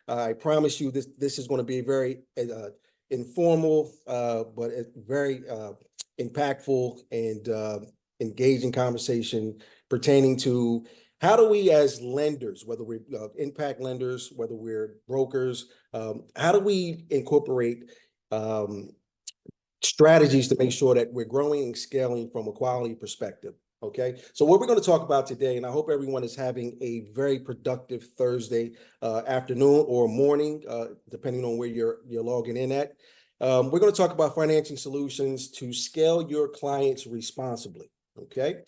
I promise you this is going to be a very informal, but a very impactful and engaging conversation pertaining to how do we as lenders, whether we're impact lenders, whether we're brokers, how do we incorporate strategies to make sure that we're growing and scaling from a quality perspective. Okay, so what we're going to talk about today, and I hope everyone is having a very productive Thursday afternoon or morning, depending on where you're logging in at. We're going to talk about financing solutions to scale your clients responsibly. Okay,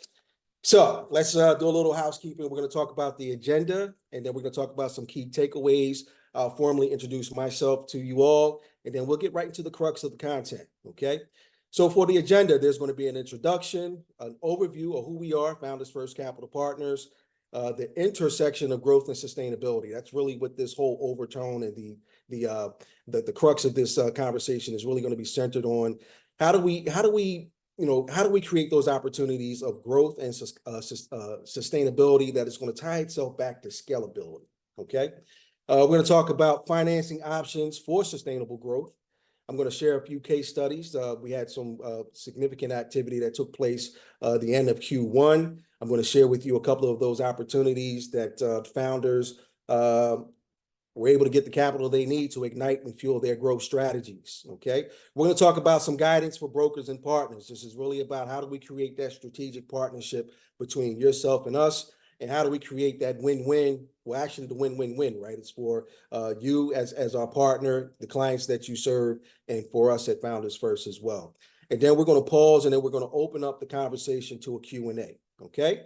so let's do a little housekeeping. We're going to talk about the agenda, and then we're going to talk about some key takeaways. I'll formally introduce myself to you all, and then we'll get right into the crux of the content, okay? So for the agenda, there's going to be an introduction, an overview of who we are, Founders First Capital Partners, the intersection of growth and sustainability. That's really what this whole overtone and the crux of this conversation is really going to be centered on. How do we create those opportunities of growth and sustainability that is going to tie itself back to scalability, okay? We're going to talk about financing options for sustainable growth. I'm going to share a few case studies. We had some significant activity that took place the end of Q1. I'm going to share with you a couple of those opportunities that founders were able to get the capital they need to ignite and fuel their growth strategies, okay? We're going to talk about some guidance for brokers and partners. This is really about how do we create that strategic partnership between yourself and us, and how do we create that win-win? Well, actually the win-win-win, right? It's for you as our partner, the clients that you serve, and for us at Founders First as well. And then we're going to pause, and then we're going to open up the conversation to a Q&A, okay?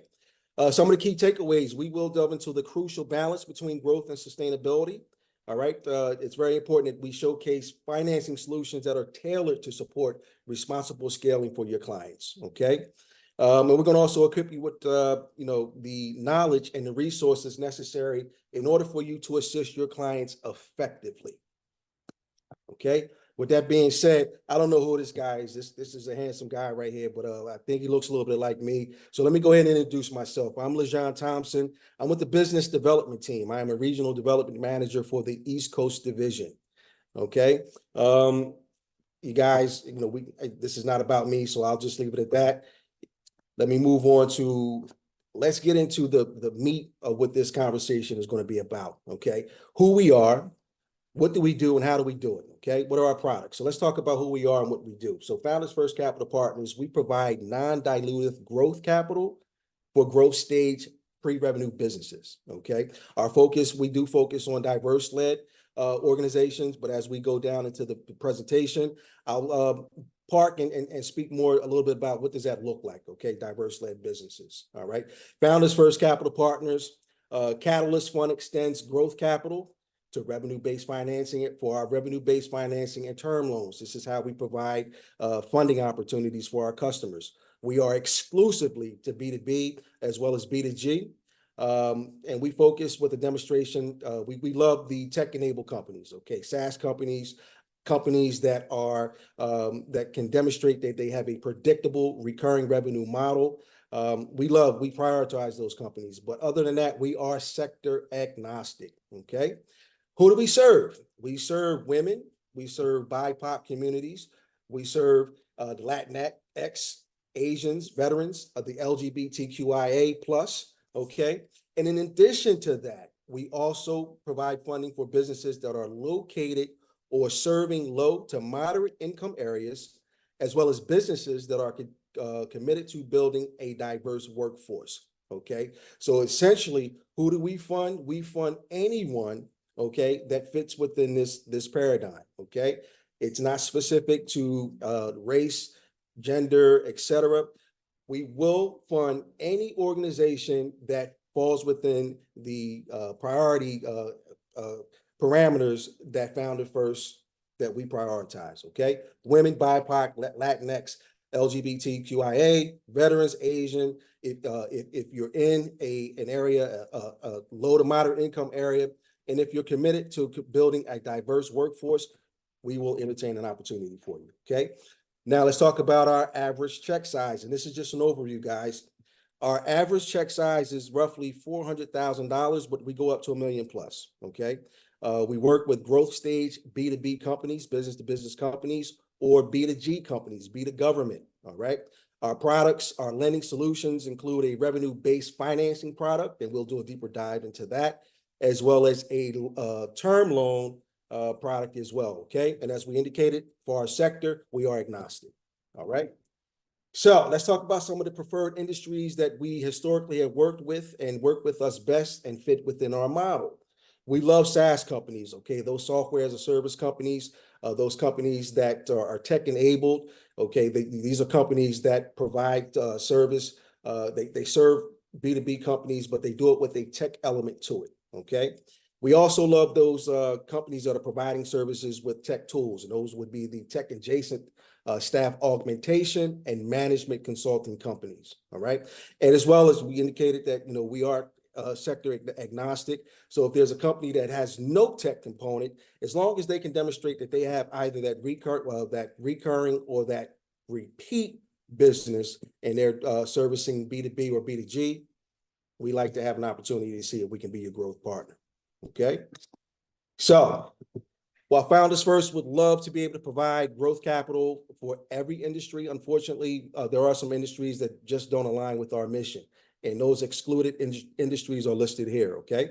Some of the key takeaways, we will delve into the crucial balance between growth and sustainability. All right. It's very important that we showcase financing solutions that are tailored to support responsible scaling for your clients. Okay. And we're going to also equip you with, the knowledge and the resources necessary in order for you to assist your clients effectively. Okay. With that being said, I don't know who this guy is. This is a handsome guy right here, but I think he looks a little bit like me. So let me go ahead and introduce myself. I'm LeJean Thompson. I'm with the business development team. I am a regional development manager for the East Coast division. Okay. You guys, this is not about me, so I'll just leave it at that. Let me move on to, let's get into the meat of what this conversation is going to be about. Okay. Who we are, what do we do, and how do we do it? Okay, what are our products? So let's talk about who we are and what we do. So Founders First Capital Partners, we provide non-dilutive growth capital for growth stage pre-revenue businesses. Okay, we do focus on diverse-led organizations, but as we go down into the presentation, I'll park and speak more a little bit about what does that look like. Okay, diverse-led businesses. All right, Founders First Capital Partners, Catalyst Fund extends growth capital to revenue-based financing for our revenue-based financing and term loans. This is how we provide funding opportunities for our customers. We are exclusively to B2B as well as B2G. And we focus with a demonstration. We love the tech-enabled companies, okay? SaaS companies that are that can demonstrate that they have a predictable recurring revenue model. We prioritize those companies. But other than that, we are sector agnostic, okay? Who do we serve? We serve women. We serve BIPOC communities. We serve the Latinx, Asians, veterans of the LGBTQIA plus, okay? And in addition to that, we also provide funding for businesses that are located or serving low to moderate income areas, as well as businesses that are committed to building a diverse workforce, okay? So essentially, who do we fund? We fund anyone, okay, that fits within this paradigm, okay? It's not specific to race, gender, etc. We will fund any organization that falls within the priority parameters that Founders First that we prioritize, okay? Women, BIPOC, Latinx, LGBTQIA, veterans, Asian. If you're in an area, a low to moderate income area, and if you're committed to building a diverse workforce, we will entertain an opportunity for you, okay? Now let's talk about our average check size. And this is just an overview, guys. Our average check size is roughly $400,000, but we go up to $1 million plus, okay? We work with growth stage B2B companies, business to business companies, or B2G companies, B to government. All right. Our products, our lending solutions include a revenue-based financing product, and we'll do a deeper dive into that, as well as a term loan product as well. Okay. And as we indicated, for our sector, we are agnostic. All right. So let's talk about some of the preferred industries that we historically have worked with and work with us best and fit within our model. We love SaaS companies, okay? Those software as a service companies, those companies that are tech enabled, okay? These are companies that provide service. They serve B2B companies, but they do it with a tech element to it, okay? We also love those companies that are providing services with tech tools, and those would be the tech adjacent staff augmentation and management consulting companies. All right. And as well as we indicated that, we are sector agnostic. So if there's a company that has no tech component, as long as they can demonstrate that they have either that recurring or that repeat business and they're servicing B2B or B2G, we like to have an opportunity to see if we can be your growth partner. Okay. So while Founders First would love to be able to provide growth capital for every industry, unfortunately, there are some industries that just don't align with our mission. And those excluded industries are listed here, okay?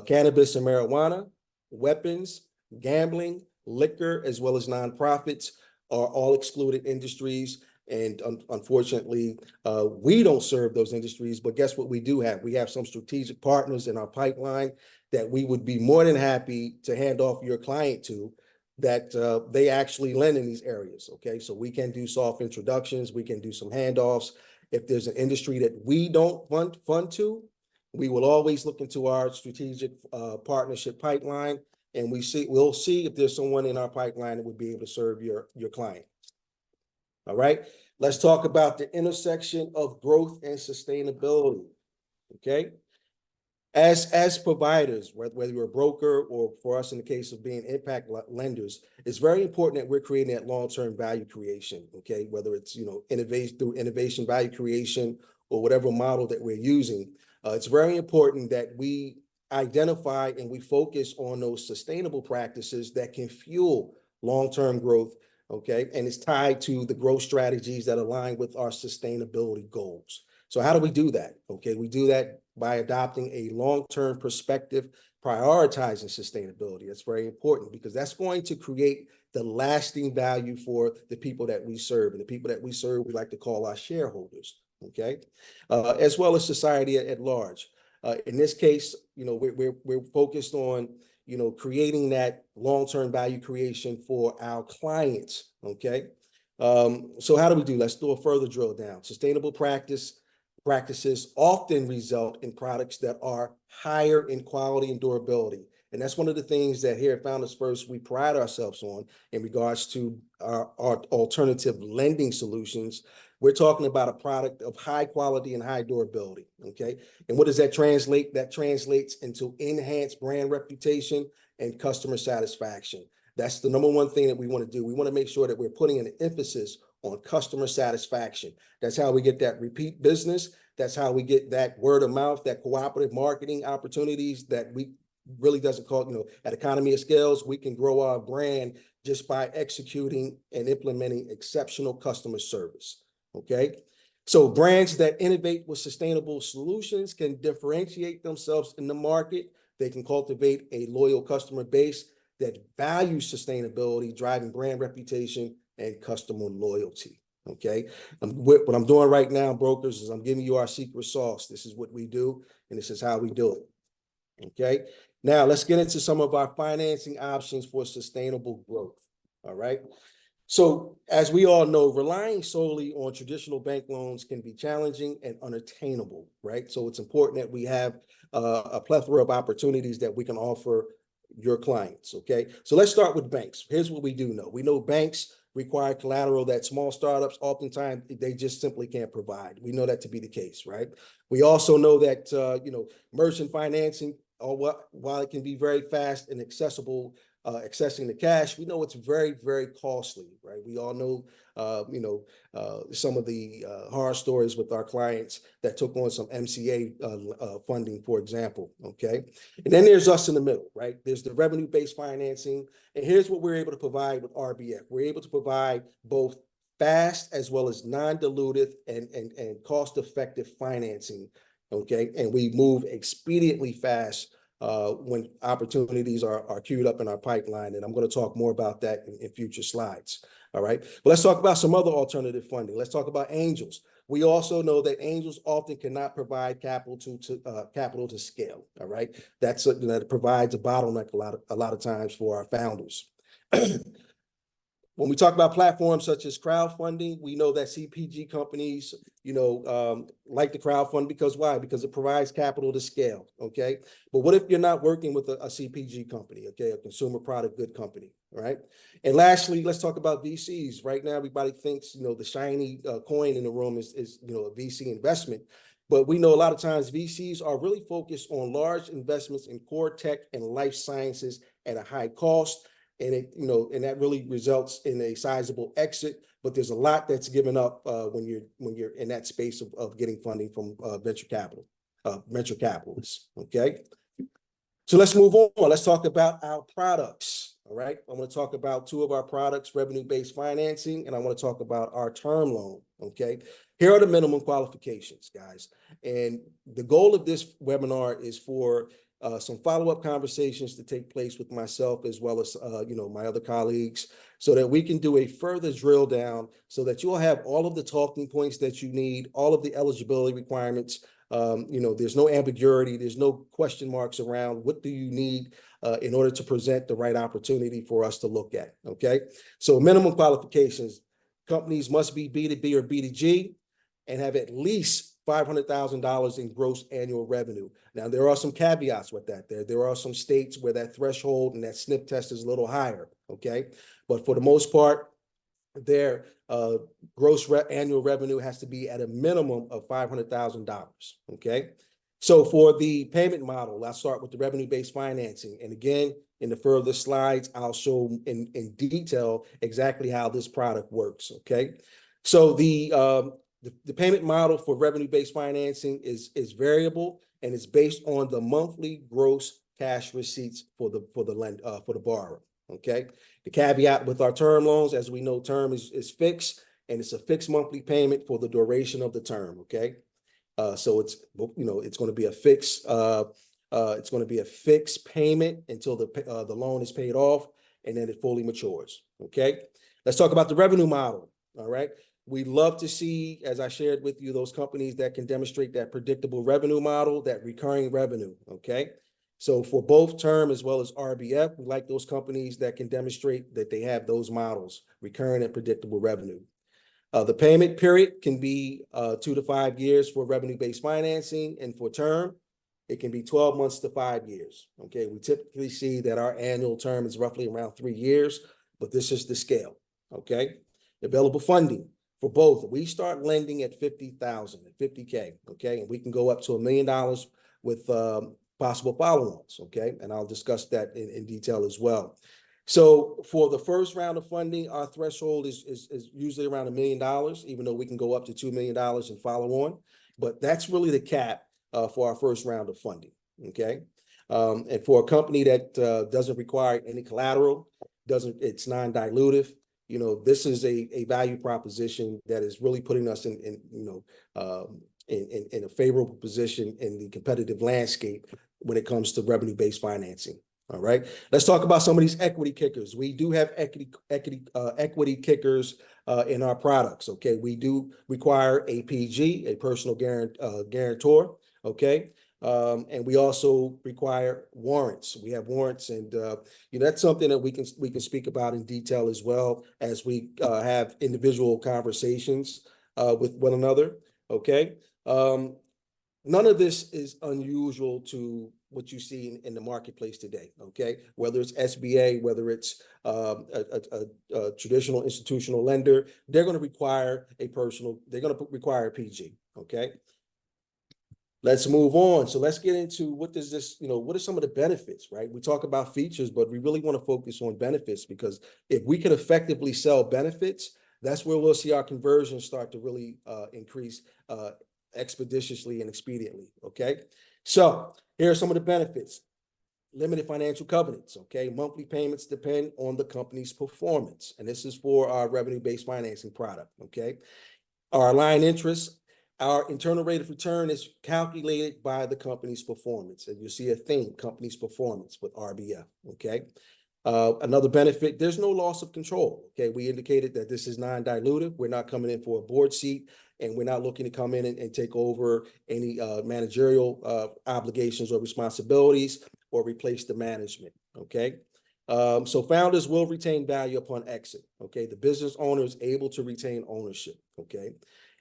Cannabis and marijuana, weapons, gambling, liquor, as well as nonprofits are all excluded industries. And unfortunately, we don't serve those industries, but guess what we do have? We have some strategic partners in our pipeline that we would be more than happy to hand off your client to, that they actually lend in these areas, okay? So we can do soft introductions, we can do some handoffs. If there's an industry that we don't fund to, we will always look into our strategic partnership pipeline, and we'll see if there's someone in our pipeline that would be able to serve your client. All right, let's talk about the intersection of growth and sustainability, okay? As providers, whether you're a broker or for us in the case of being impact lenders, it's very important that we're creating that long-term value creation, okay? Whether it's, innovation value creation or whatever model that we're using, it's very important that we identify and we focus on those sustainable practices that can fuel long-term growth, okay? And it's tied to the growth strategies that align with our sustainability goals. So how do we do that? Okay, we do that by adopting a long-term perspective, prioritizing sustainability. That's very important because that's going to create the lasting value for the people that we serve. And the people that we serve, we like to call our shareholders, okay? As well as society at large. In this case, we're focused on, creating that long-term value creation for our clients, okay? So how do we do? Let's do a further drill down. Sustainable practices often result in products that are higher in quality and durability. And that's one of the things that here at Founders First, we pride ourselves on in regards to our alternative lending solutions. We're talking about a product of high quality and high durability, okay? And what does that translate? That translates into enhanced brand reputation and customer satisfaction. That's the number one thing that we want to do. We want to make sure that we're putting an emphasis on customer satisfaction. That's how we get that repeat business. That's how we get that word of mouth, that cooperative marketing opportunities that we really doesn't call, at economy of scales, we can grow our brand just by executing and implementing exceptional customer service, okay? So brands that innovate with sustainable solutions can differentiate themselves in the market. They can cultivate a loyal customer base that values sustainability, driving brand reputation and customer loyalty, okay? What I'm doing right now, brokers, is I'm giving you our secret sauce. This is what we do, and this is how we do it, okay? Now, let's get into some of our financing options for sustainable growth, all right? So, as we all know, relying solely on traditional bank loans can be challenging and unattainable, right? So it's important that we have a plethora of opportunities that we can offer your clients, okay? So let's start with banks. Here's what we do know. We know banks require collateral that small startups oftentimes they just simply can't provide. We know that to be the case, right? We also know that merchant financing, while it can be very fast and accessible, accessing the cash, we know it's very, very costly, right? We all know, some of the horror stories with our clients that took on some MCA funding, for example, okay? And then there's us in the middle, right? There's the revenue-based financing, and here's what we're able to provide with RBF. We're able to provide both fast as well as non-dilutive and cost-effective financing, okay? And we move expediently fast when opportunities are queued up in our pipeline. And I'm going to talk more about that in future slides. All right. But let's talk about some other alternative funding. Let's talk about angels. We also know that angels often cannot provide capital to scale. All right. That's that provides a bottleneck a lot of times for our founders. When we talk about platforms such as crowdfunding, we know that CPG companies, like the crowdfund because why? Because it provides capital to scale, okay? But what if you're not working with a CPG company, okay, a consumer product good company, right? And lastly, let's talk about VCs. Right now, everybody thinks, the shiny coin in the room is a VC investment. But we know a lot of times VCs are really focused on large investments in core tech and life sciences at a high cost. And and that really results in a sizable exit. But there's a lot that's given up when you're in that space of getting funding from venture capitalists. Okay. So let's move on. Let's talk about our products. All right. I'm going to talk about two of our products, revenue-based financing, and I want to talk about our term loan. Okay. Here are the minimum qualifications, guys. And the goal of this webinar is for some follow-up conversations to take place with myself as well as, my other colleagues so that we can do a further drill down so that you'll have all of the talking points that you need, all of the eligibility requirements. There's no ambiguity. There's no question marks around what do you need in order to present the right opportunity for us to look at. Okay. So minimum qualifications, companies must be B2B or B2G and have at least $500,000 in gross annual revenue. Now, there are some caveats with that. There are some states where that threshold and that SNP test is a little higher, okay? But for the most part, their gross annual revenue has to be at a minimum of $500,000, okay? So for the payment model, let's start with the revenue-based financing. And again, in the further slides, I'll show in detail exactly how this product works, okay? So the payment model for revenue-based financing is variable and it's based on the monthly gross cash receipts for the borrower. Okay. The caveat with our term loans, as we know, term is fixed and it's a fixed monthly payment for the duration of the term. Okay. So it's going to be a fixed payment until the loan is paid off and then it fully matures. Okay. Let's talk about the revenue model. All right. We love to see, as I shared with you, those companies that can demonstrate that predictable revenue model, that recurring revenue, okay? So for both term as well as RBF, we like those companies that can demonstrate that they have those models, recurring and predictable revenue. The payment period can be 2 to 5 years for revenue-based financing, and for term, it can be 12 months to 5 years, okay? We typically see that our annual term is roughly around 3 years, but this is the scale, okay? Available funding. For both, we start lending at 50,000, at 50K, okay? And we can go up to $1 million with possible follow-ons, okay? And I'll discuss that in detail as well. So for the first round of funding, our threshold is usually around $1 million, even though we can go up to $2 million in follow-on. But that's really the cap for our first round of funding, okay? And for a company that doesn't require any collateral, it's non-dilutive, this is a value proposition that is really putting us in a favorable position in the competitive landscape when it comes to revenue-based financing. All right, let's talk about some of these equity kickers. We do have equity kickers in our products. Okay, we do require a PG, a personal guarantor. Okay. And we also require warrants. We have warrants, and that's something that we can speak about in detail as well as we have individual conversations with one another. Okay, none of this is unusual to what you see in the marketplace today. Okay, whether it's SBA, whether it's a traditional institutional lender, they're going to require a PG. Okay. Let's move on. So let's get into what does this, what are some of the benefits, right? We talk about features, but we really want to focus on benefits because if we can effectively sell benefits, that's where we'll see our conversions start to really increase expeditiously and expediently. Okay. So here are some of the benefits. Limited financial covenants. Okay. Monthly payments depend on the company's performance. And this is for our revenue-based financing product. Okay. Our aligned interests, our internal rate of return is calculated by the company's performance. And you see a theme, company's performance with RBF, okay? Another benefit, there's no loss of control, okay? We indicated that this is non-dilutive. We're not coming in for a board seat, and we're not looking to come in and take over any managerial obligations or responsibilities or replace the management, okay? So founders will retain value upon exit, okay? The business owner is able to retain ownership, okay?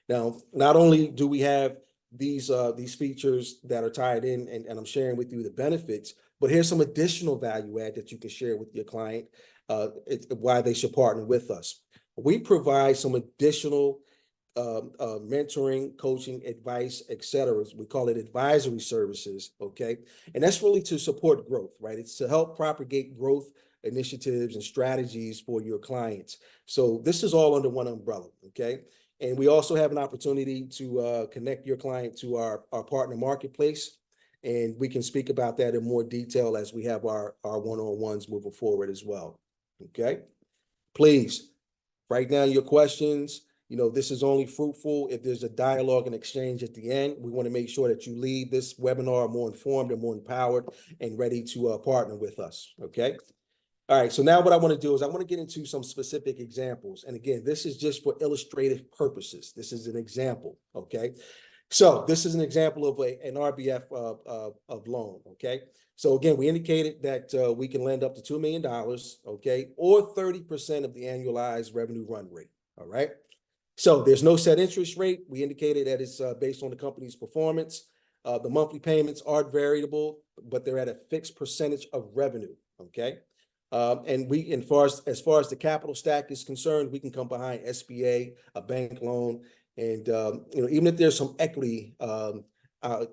Now, not only do we have these features that are tied in, and I'm sharing with you the benefits, but here's some additional value add that you can share with your client, why they should partner with us. We provide some additional mentoring, coaching, advice, etc. We call it advisory services, okay? And that's really to support growth, right? It's to help propagate growth initiatives and strategies for your clients. So this is all under one umbrella, okay? And we also have an opportunity to connect your client to our partner marketplace. And we can speak about that in more detail as we have our one-on-ones moving forward as well, okay? Please write down your questions. This is only fruitful if there's a dialogue and exchange at the end. We want to make sure that you leave this webinar more informed and more empowered and ready to partner with us, okay? All right, so now what I want to do is I want to get into some specific examples. And again, this is just for illustrative purposes. This is an example, okay? So this is an example of an RBF of loan, okay? So again, we indicated that we can lend up to $2 million, okay? Or 30% of the annualized revenue run rate, all right? So there's no set interest rate. We indicated that it's based on the company's performance. The monthly payments are variable, but they're at a fixed percentage of revenue, okay? And as far as the capital stack is concerned, we can come behind SBA, a bank loan, and even if there's some equity,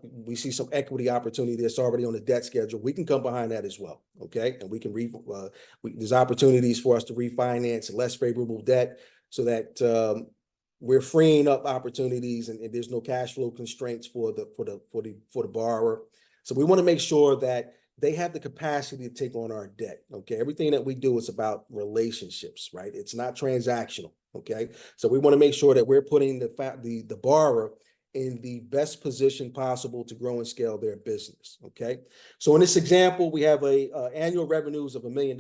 we see some equity opportunity that's already on the debt schedule. We can come behind that as well, okay? And we can there's opportunities for us to refinance less favorable debt so that we're freeing up opportunities and there's no cash flow constraints for the borrower. So we want to make sure that they have the capacity to take on our debt, okay? Everything that we do is about relationships, right? It's not transactional, okay? So we want to make sure that we're putting the borrower in the best position possible to grow and scale their business, okay? So in this example, we have annual revenues of $1 million.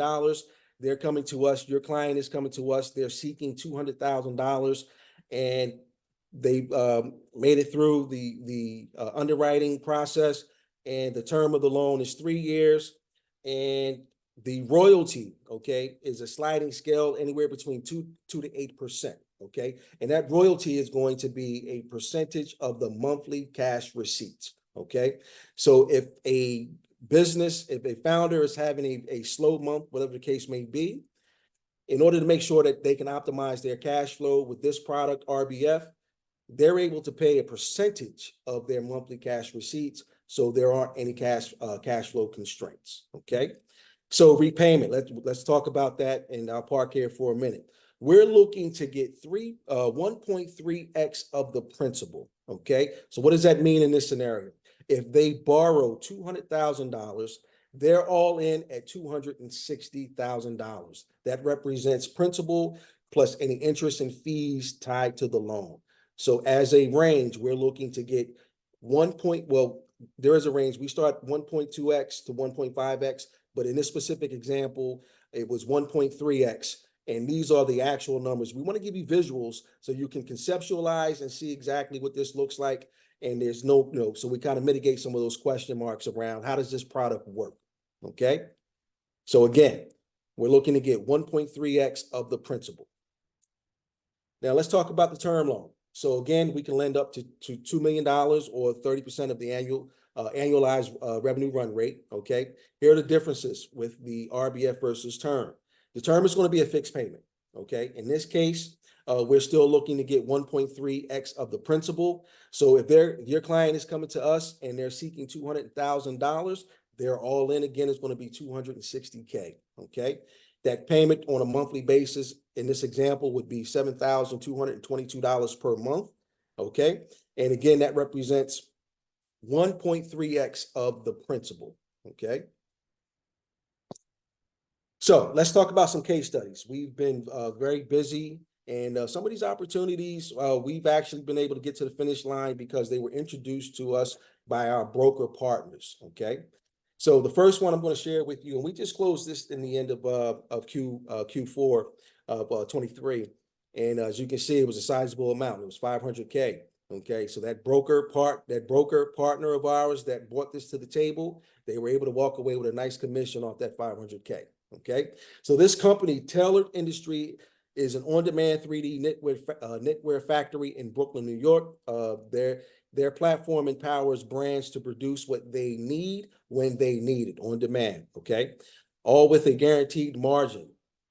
They're coming to us, your client is coming to us, they're seeking $200,000, and they made it through the underwriting process. And the term of the loan is 3 years, and the royalty, okay, is a sliding scale anywhere between 2 to 8%, okay? And that royalty is going to be a percentage of the monthly cash receipts, okay? So if a founder is having a slow month, whatever the case may be, in order to make sure that they can optimize their cash flow with this product, RBF, they're able to pay a percentage of their monthly cash receipts, so there aren't any cash flow constraints, okay? So repayment, let's talk about that, and I'll park here for a minute. We're looking to get 1.3x of the principal, okay? So what does that mean in this scenario? If they borrow $200,000, they're all in at $260,000. That represents principal plus any interest and fees tied to the loan. So as a range, we're looking to get there is a range. We start 1.2x to 1.5x, but in this specific example, it was 1.3x. And these are the actual numbers. We want to give you visuals so you can conceptualize and see exactly what this looks like. And there's so we kind of mitigate some of those question marks around how does this product work, okay? So again, we're looking to get 1.3x of the principal. Now let's talk about the term loan. So again, we can lend up to $2 million or 30% of the annualized revenue run rate, okay? Here are the differences with the RBF versus term. The term is going to be a fixed payment, okay? In this case, we're still looking to get 1.3x of the principal. So if your client is coming to us and they're seeking $200,000, their all in again is going to be 260K. Okay. That payment on a monthly basis in this example would be $7,222 per month. Okay. And again, that represents 1.3x of the principal. Okay. So let's talk about some case studies. We've been very busy, and some of these opportunities, we've actually been able to get to the finish line because they were introduced to us by our broker partners. Okay. So the first one I'm going to share with you, and we just closed this in the end of Q4 of 23. And as you can see, it was a sizable amount. It was 500K. Okay, so that broker partner of ours that brought this to the table, they were able to walk away with a nice commission off that 500K. Okay, so this company, Tailored Industry, is an on-demand 3D knitwear factory in Brooklyn, New York. Their platform empowers brands to produce what they need when they need it on demand. Okay, all with a guaranteed margin.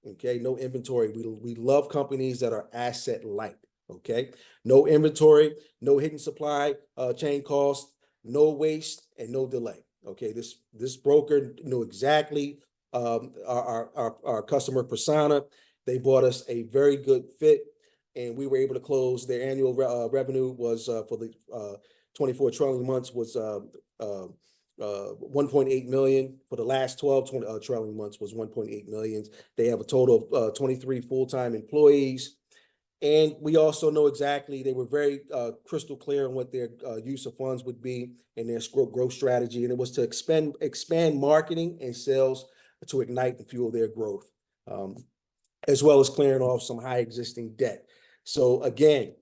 Okay, no inventory. We love companies that are asset light. Okay, no inventory, no hidden supply chain costs, no waste, and no delay. Okay, this broker knew exactly our customer persona. They bought us a very good fit, and we were able to close. Their annual revenue was for the 24 trailing months was 1.8 million. For the last 12 trailing months was 1.8 million. They have a total of 23 full-time employees. And we also know exactly, they were very crystal clear on what their use of funds would be and their growth strategy. And it was to expand marketing and sales to ignite and fuel their growth, as well as clearing off some high existing debt. So again,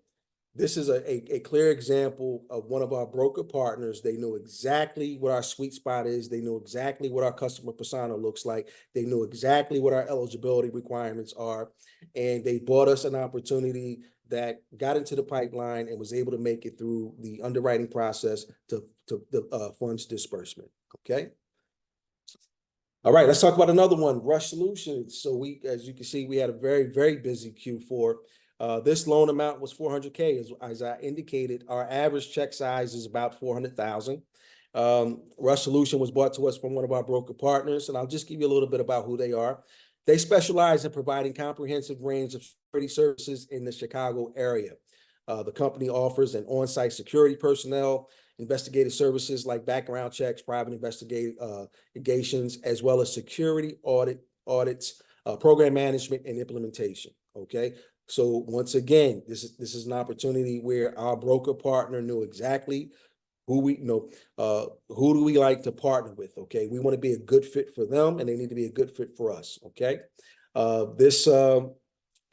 this is a clear example of one of our broker partners. They know exactly what our sweet spot is. They know exactly what our customer persona looks like. They know exactly what our eligibility requirements are. And they bought us an opportunity that got into the pipeline and was able to make it through the underwriting process to the funds disbursement. Okay. All right, let's talk about another one, Rush Solutions. So we, as you can see, we had a very, very busy Q4. This loan amount was 400K. As I indicated, our average check size is about 400,000. Rush Solution was brought to us from one of our broker partners, and I'll just give you a little bit about who they are. They specialize in providing comprehensive range of security services in the Chicago area. The company offers an on-site security personnel, investigative services like background checks, private investigations, as well as security audits, program management, and implementation. Okay. So once again, this is an opportunity where our broker partner knew exactly who we know, who do we like to partner with. Okay. We want to be a good fit for them, and they need to be a good fit for us. Okay. This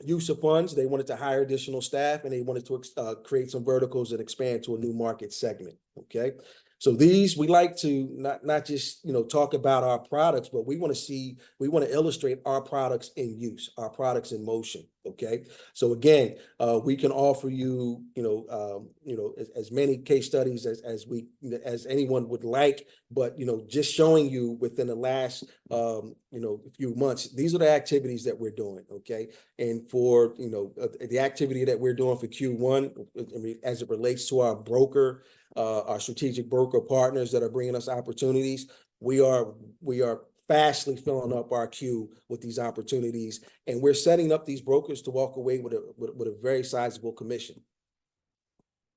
use of funds, they wanted to hire additional staff, and they wanted to create some verticals and expand to a new market segment. Okay. So these, we like to not just, talk about our products, but we want to illustrate our products in use, our products in motion. Okay. So again, we can offer you, as many case studies as anyone would like, but, just showing you within the last, few months, these are the activities that we're doing. Okay. And for, the activity that we're doing for Q1, as it relates to our strategic broker partners that are bringing us opportunities, we are fastly filling up our queue with these opportunities, and we're setting up these brokers to walk away with a very sizable commission.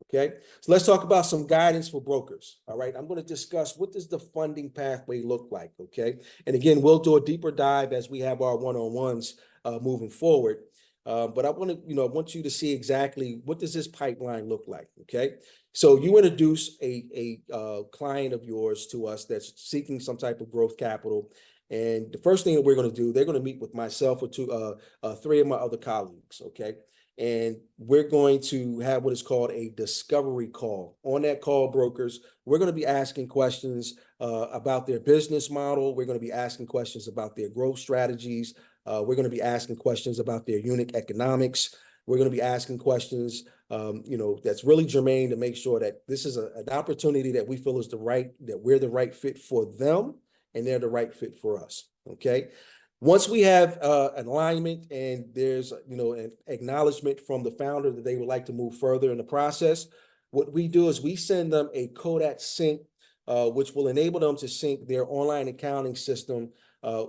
Okay, so let's talk about some guidance for brokers. All right, I'm going to discuss what does the funding pathway look like. Okay, and again, we'll do a deeper dive as we have our one-on-ones moving forward. But I want you to see exactly what does this pipeline look like. Okay, so you introduce a client of yours to us that's seeking some type of growth capital, and the first thing that we're going to do, they're going to meet with myself or three of my other colleagues. Okay. And we're going to have what is called a discovery call. On that call, brokers, we're going to be asking questions about their business model. We're going to be asking questions about their growth strategies. We're going to be asking questions about their unit economics. We're going to be asking questions, that's really germane to make sure that this is an opportunity that we feel is that we're the right fit for them and they're the right fit for us. Okay. Once we have an alignment and there's an acknowledgement from the founder that they would like to move further in the process, what we do is we send them a Kodak sync, which will enable them to sync their online accounting system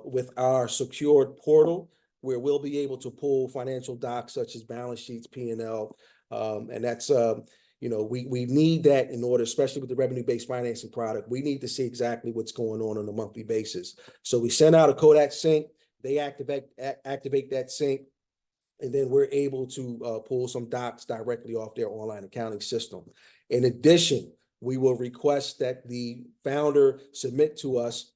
with our secured portal, where we'll be able to pull financial docs such as balance sheets, P&L, and that's we need that in order, especially with the revenue-based financing product. We need to see exactly what's going on a monthly basis. So we send out a Kodak sync. They activate that sync, and then we're able to pull some docs directly off their online accounting system. In addition, we will request that the founder submit to us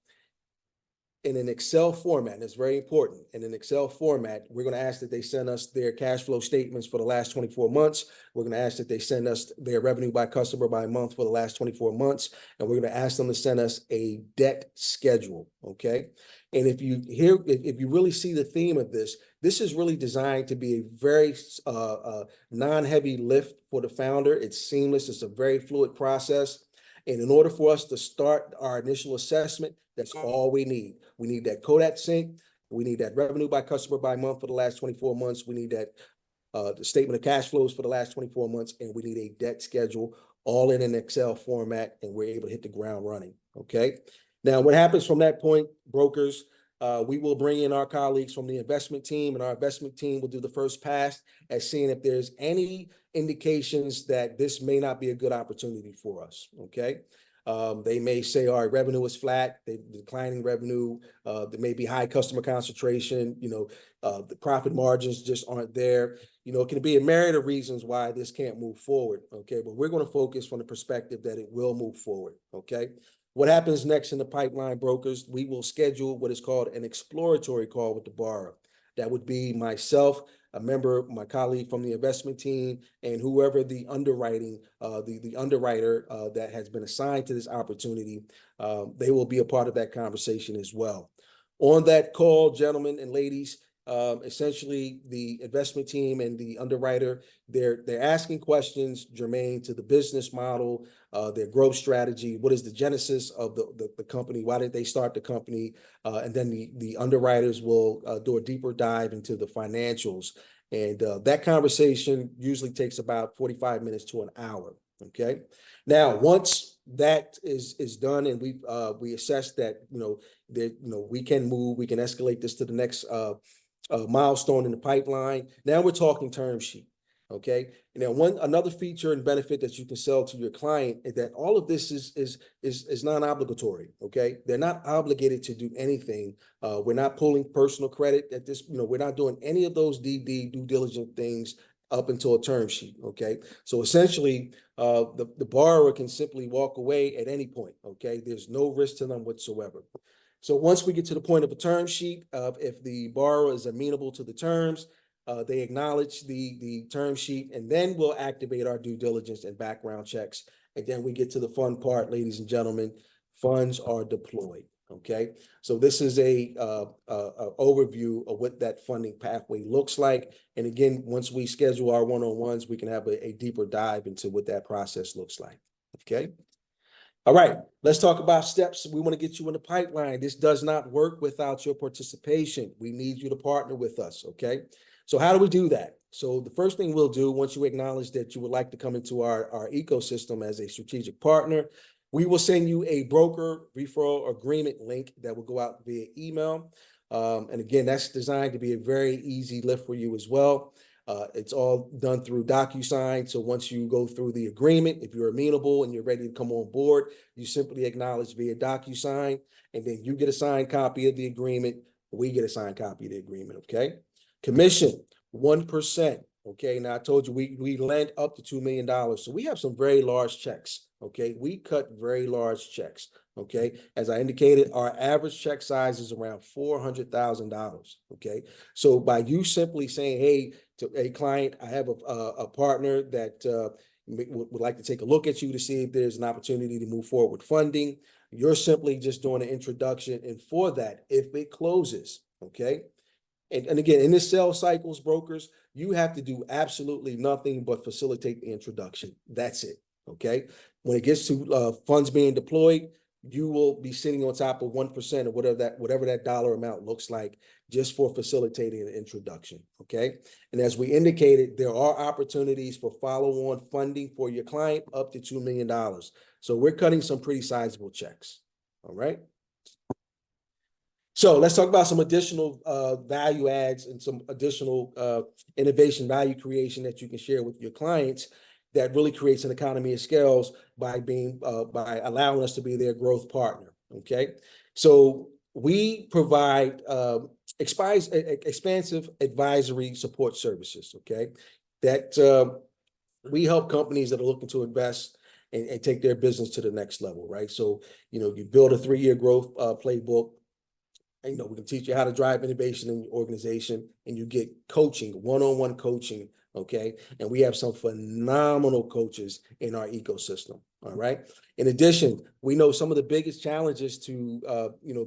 in an Excel format, and it's very important. In an Excel format, we're going to ask that they send us their cash flow statements for the last 24 months. We're going to ask that they send us their revenue by customer by month for the last 24 months. And we're going to ask them to send us a debt schedule, okay? And if you really see the theme of this, this is really designed to be a very non-heavy lift for the founder. It's seamless. It's a very fluid process. And in order for us to start our initial assessment, that's all we need. We need that Kodak sync. We need that revenue by customer by month for the last 24 months. We need that the statement of cash flows for the last 24 months, and we need a debt schedule, all in an Excel format, and we're able to hit the ground running, okay? Now, what happens from that point, brokers, we will bring in our colleagues from the investment team, and our investment team will do the first pass at seeing if there's any indications that this may not be a good opportunity for us, okay? They may say, all right, revenue is flat, declining revenue, there may be high customer concentration, the profit margins just aren't there. It can be a myriad of reasons why this can't move forward, okay? But we're going to focus from the perspective that it will move forward, okay? What happens next in the pipeline, brokers? We will schedule what is called an exploratory call with the borrower. That would be myself, a member, my colleague from the investment team, and whoever the underwriter that has been assigned to this opportunity, they will be a part of that conversation as well. On that call, gentlemen and ladies, essentially the investment team and the underwriter, they're asking questions germane to the business model, their growth strategy, what is the genesis of the company, why did they start the company, and then the underwriters will do a deeper dive into the financials. And that conversation usually takes about 45 minutes to an hour, okay? Now, once that is done and we assess that, we can move, we can escalate this to the next milestone in the pipeline. Now we're talking term sheet. Okay. Another feature and benefit that you can sell to your client is that all of this is non-obligatory. Okay. They're not obligated to do anything. We're not pulling personal credit at this, we're not doing any of those due diligent things up until a term sheet. Okay. So essentially, the borrower can simply walk away at any point. Okay. There's no risk to them whatsoever. So once we get to the point of a term sheet, if the borrower is amenable to the terms, they acknowledge the term sheet, and then we'll activate our due diligence and background checks. And then we get to the fun part, ladies and gentlemen, funds are deployed, okay? So this is a overview of what that funding pathway looks like. And again, once we schedule our one-on-ones, we can have a deeper dive into what that process looks like, okay? All right, let's talk about steps. We want to get you in the pipeline. This does not work without your participation. We need you to partner with us, okay? So how do we do that? So the first thing we'll do, once you acknowledge that you would like to come into our ecosystem as a strategic partner, we will send you a broker referral agreement link that will go out via email. And again, that's designed to be a very easy lift for you as well. It's all done through DocuSign. So once you go through the agreement, if you're amenable and you're ready to come on board, you simply acknowledge via DocuSign, and then you get a signed copy of the agreement. We get a signed copy of the agreement, okay? Commission, 1%, okay? Now, I told you we lend up to $2 million. So we have some very large checks, okay? We cut very large checks, okay? As I indicated, our average check size is around $400,000, okay? So by you simply saying, hey, to a client, I have a partner that would like to take a look at you to see if there's an opportunity to move forward with funding. You're simply just doing an introduction. And for that, if it closes, okay? And again, in this sales cycles, brokers, you have to do absolutely nothing but facilitate the introduction. That's it, okay? When it gets to funds being deployed, you will be sitting on top of 1% of whatever that dollar amount looks like. just for facilitating an introduction, okay? And as we indicated, there are opportunities for follow-on funding for your client up to $2 million. So we're cutting some pretty sizable checks, all right? So let's talk about some additional value adds and some additional innovation value creation that you can share with your clients that really creates an economy of scales by by allowing us to be their growth partner. Okay, so we provide expansive advisory support services. Okay, that we help companies that are looking to invest and take their business to the next level. Right, so you build a 3-year growth playbook. And, we can teach you how to drive innovation in your organization, and you get coaching, one-on-one coaching, okay? And we have some phenomenal coaches in our ecosystem, all right? In addition, we know some of the biggest challenges to,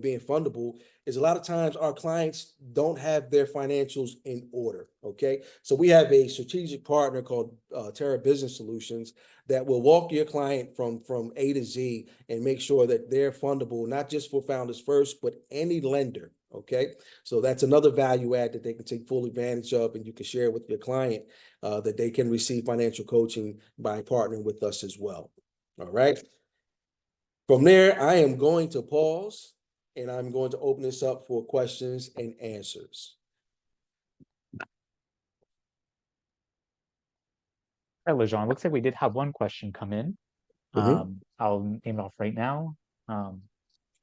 being fundable is a lot of times our clients don't have their financials in order, okay? So we have a strategic partner called Terra Business Solutions that will walk your client from A to Z and make sure that they're fundable, not just for Founders First, but any lender, okay? So that's another value add that they can take full advantage of, and you can share with your client that they can receive financial coaching by partnering with us as well, all right? From there, I am going to pause, and I'm going to open this up for questions and answers. All right, LeJean, looks like we did have one question come in. I'll name it off right now.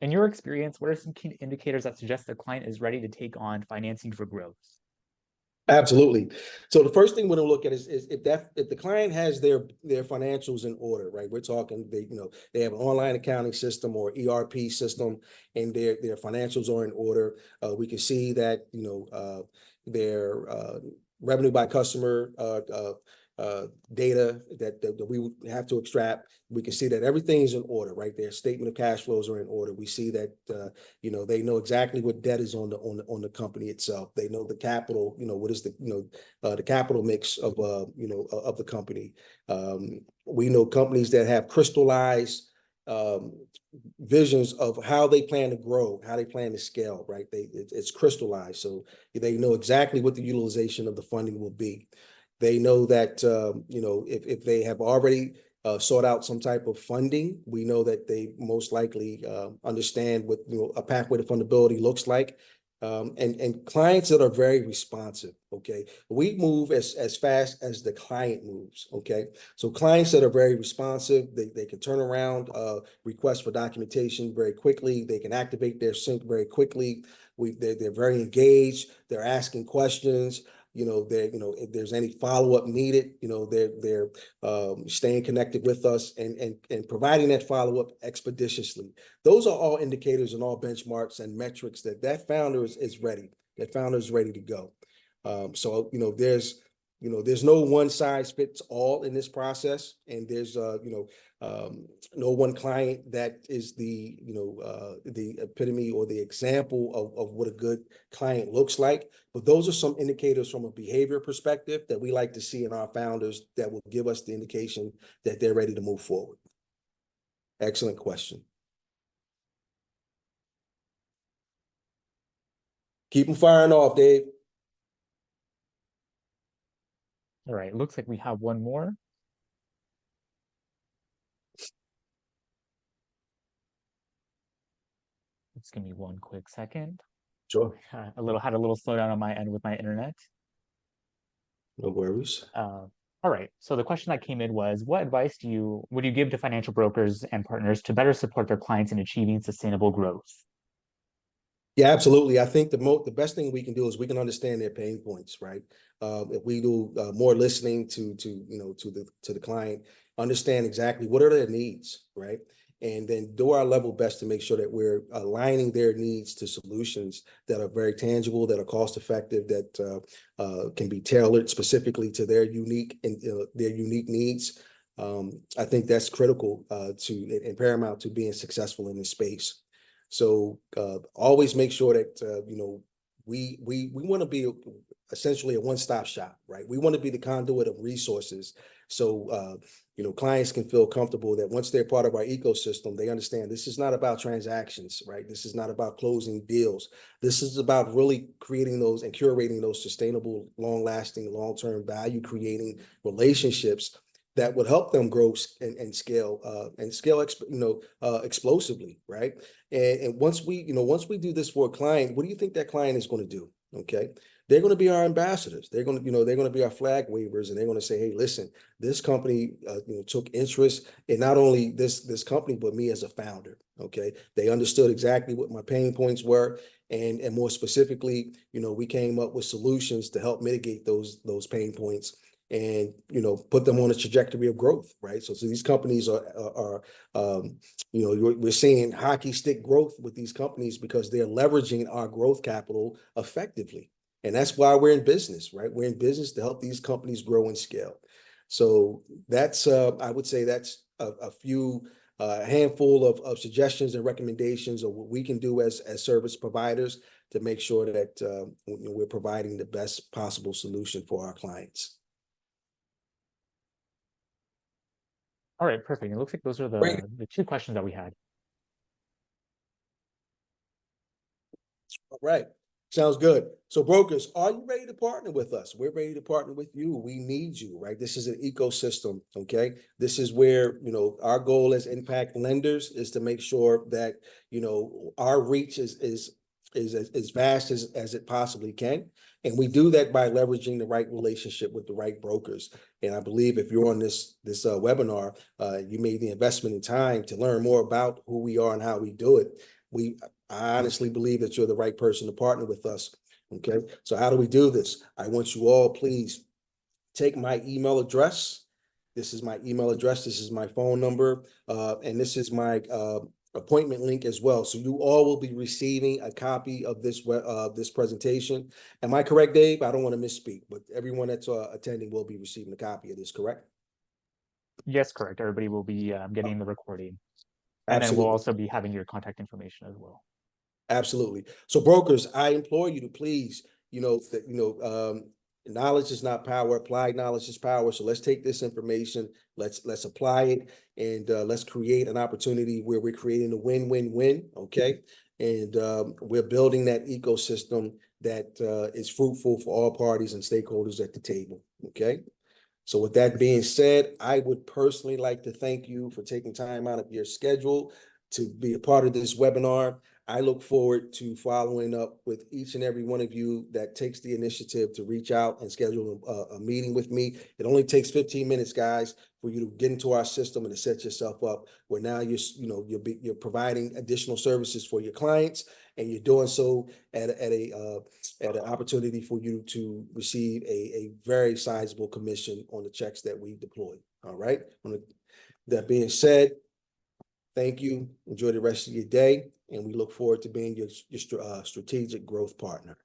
In your experience, what are some key indicators that suggest the client is ready to take on financing for growth? Absolutely. So the first thing we're going to look at is if the client has their financials in order, right? We're talking they have an online accounting system or ERP system, and their financials are in order. We can see that their revenue by customer data that we would have to extract. We can see that everything is in order, right? Their statement of cash flows are in order. We see that they know exactly what debt is on the company itself. They know the capital, what is the capital mix of of the company. We know companies that have crystallized visions of how they plan to grow, how they plan to scale, right? It's crystallized, so they know exactly what the utilization of the funding will be. They know that if they have already sought out some type of funding, we know that they most likely understand what a pathway to fundability looks like. And clients that are very responsive, okay? We move as fast as the client moves, okay? So clients that are very responsive, they can turn around requests for documentation very quickly. They can activate their sync very quickly. They're very engaged. They're asking questions. If there's any follow-up needed, they're staying connected with us and providing that follow-up expeditiously. Those are all indicators and all benchmarks and metrics that founder is ready. That founder is ready to go. So there's no one size fits all in this process, and there's no one client that is the epitome or the example of what a good client looks like. But those are some indicators from a behavior perspective that we like to see in our founders that will give us the indication that they're ready to move forward. Excellent question. Keep them firing off, Dave. All right, looks like we have one more. Just give me one quick second. Sure. Had a little slowdown on my end with my internet. No worries. All right. So the question that came in was, what advice would you give to financial brokers and partners to better support their clients in achieving sustainable growth? Yeah, absolutely. I think the best thing we can do is we can understand their pain points, right? If we do more listening to the client, understand exactly what are their needs, right? And then do our level best to make sure that we're aligning their needs to solutions that are very tangible, that are cost effective, that can be tailored specifically to their unique needs. I think that's critical and paramount to being successful in this space. So always make sure that we want to be essentially a one-stop shop, right? We want to be the conduit of resources So, clients can feel comfortable that once they're part of our ecosystem, they understand this is not about transactions, right? This is not about closing deals. This is about really creating those and curating those sustainable, long-lasting, long-term value-creating relationships that would help them grow and scale explosively, right? And once we do this for a client, what do you think that client is going to do? Okay, they're going to be our ambassadors. They're going to be our flag wavers, and they're going to say, hey, listen, this company took interest in not only this company but me as a founder. Okay, they understood exactly what my pain points were, and more specifically, we came up with solutions to help mitigate those pain points and put them on a trajectory of growth, right? So these companies are we're seeing hockey stick growth with these companies because they're leveraging our growth capital effectively. And that's why we're in business, right? We're in business to help these companies grow and scale. So that's I would say that's a few handful of suggestions and recommendations of what we can do as service providers to make sure that we're providing the best possible solution for our clients. All right, perfect. It looks like those are Great. the two questions that we had. All right. Sounds good. So brokers, are you ready to partner with us? We're ready to partner with you. We need you, right? This is an ecosystem, okay? This is where, our goal as impact lenders is to make sure that, our reach is as vast as it possibly can. And we do that by leveraging the right relationship with the right brokers. And I believe if you're on this webinar, you made the investment in time to learn more about who we are and how we do it. I honestly believe that you're the right person to partner with us. Okay. So how do we do this? I want you all, please take my email address. This is my email address. This is my phone number. And this is my appointment link as well. So you all will be receiving a copy of this presentation. Am I correct, Dave? I don't want to misspeak, but everyone that's attending will be receiving a copy of this, correct? Yes, correct. Everybody will be getting the recording. And then we'll Absolutely. also be having your contact information as well. Absolutely. So brokers, I implore you to please, knowledge is not power. Applied knowledge is power. So let's take this information, let's apply it, and let's create an opportunity where we're creating a win-win-win. Okay, and we're building that ecosystem that is fruitful for all parties and stakeholders at the table. Okay. So with that being said, I would personally like to thank you for taking time out of your schedule to be a part of this webinar. I look forward to following up with each and every one of you that takes the initiative to reach out and schedule a meeting with me. It only takes 15 minutes, guys, for you to get into our system and to set yourself up where now you're providing additional services for your clients, and you're doing so at an opportunity for you to receive a very sizable commission on the checks that we deploy. All right. That being said, thank you. Enjoy the rest of your day, and we look forward to being your strategic growth partner.